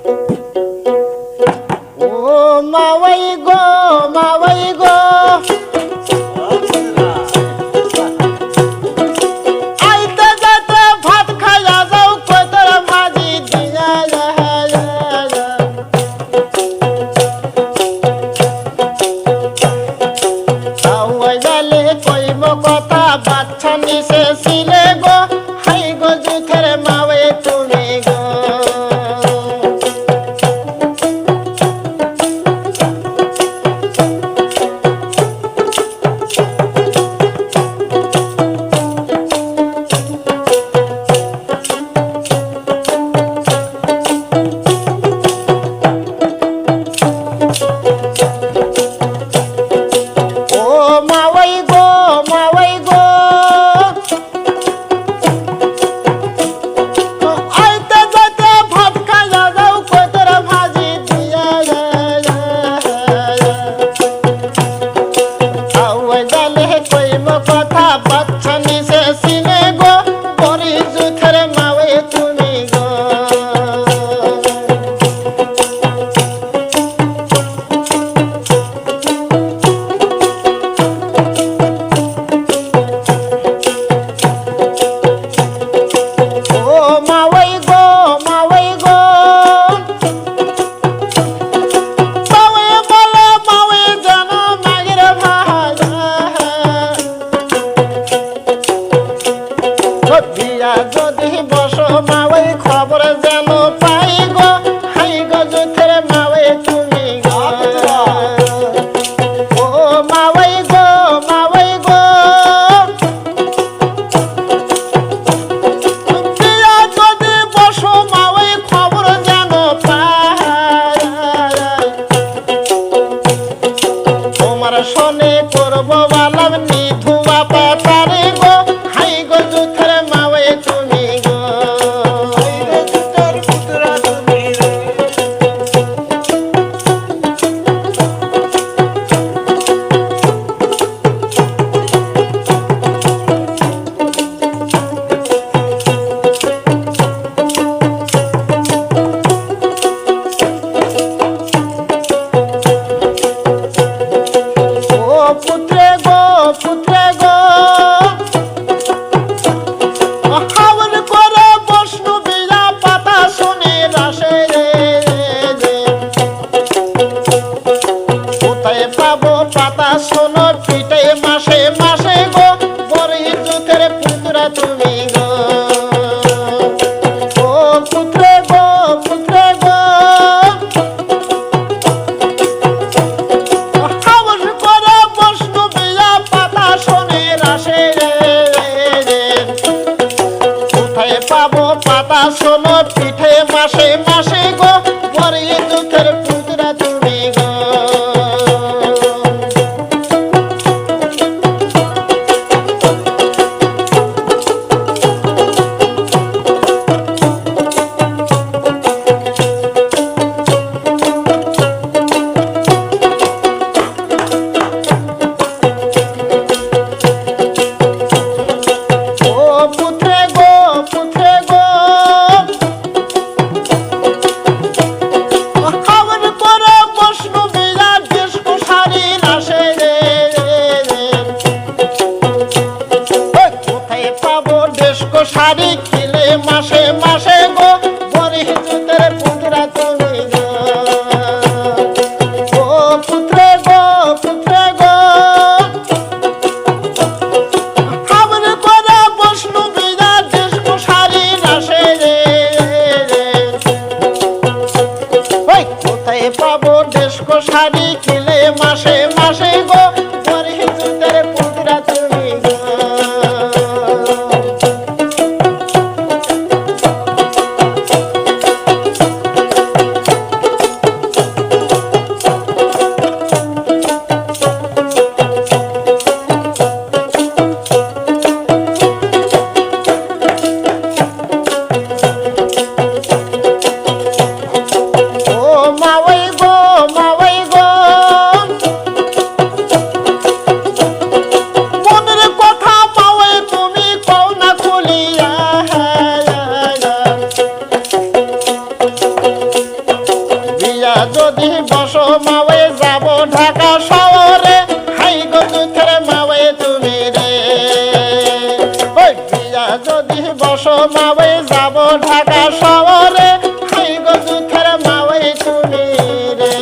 ও মাওয়াই গো মাওয়াই গো আইতে যেতে ভাত খাইয়া যাও কই তোর মাঝি দিয়া আওয়াই গেলে কইব কথা বাচ্চা নিছে ছিলে গো হাই গো জুথের মাওয়ে তুমি গো যদি বসো মাওয়ে খবর যেন পাই গো হাই গো জুথের মাওয়ে তুমি গো ও মাওয়ে গো মাওয়ে গো প্রিয়া যদি বসো মাওয়ে খবর যেন পাই তোমার শোনে করবো বালাম নিধুয়া পাতারে গো হাই গো জুথের মাওয়ে তুমি গো ও পুত্রে গো পুত্রে গো হাওন করে বসনু বিয়া পাতা শুনে রাসে কোথায় পাবো পাতা শোনো পিঠে মাসে মাসে গো বড়ি জুথের পুত্রা তুমি গো ও পুত্রে গো পুত্রে গো হাওন করে বসনু বিয়া পাতা শুনে রাসে কোথায় পাবো পাতা শোনো পিঠে মাসে মাসে গো বড়ি জুথের পুত্রা তুমি গো ও পুত্রে গো পুত্রে গো হাওন করে বসনু বিয়া দেশ কোষারি রাসে কোথায় পাবো দেশ কোষারি খিলে মাসে মাসে গো বড়ি জুথের পুত্রা তুমি গো ও পুত্রে গো পুত্রে গো হাওন করে বসনু বিয়া দেশ কোষারি রাসে কোথায় পাবো দেশ কোষারি খিলে মাসে মাসে গো বড়ি জুথের পুত্রা তুমি গো ও মাওয়াই গো মাওয়াই গো বিয়া যদি বসো মাওয়ে যাব ঢাকা শহরে হাই গো দুঃখের মাওয়ে তুমি রে ওই বিয়া যদি বসো মাওয়ে যাব ঢাকা শহরে হাই গো দুঃখের মাওয়ে তুমি রে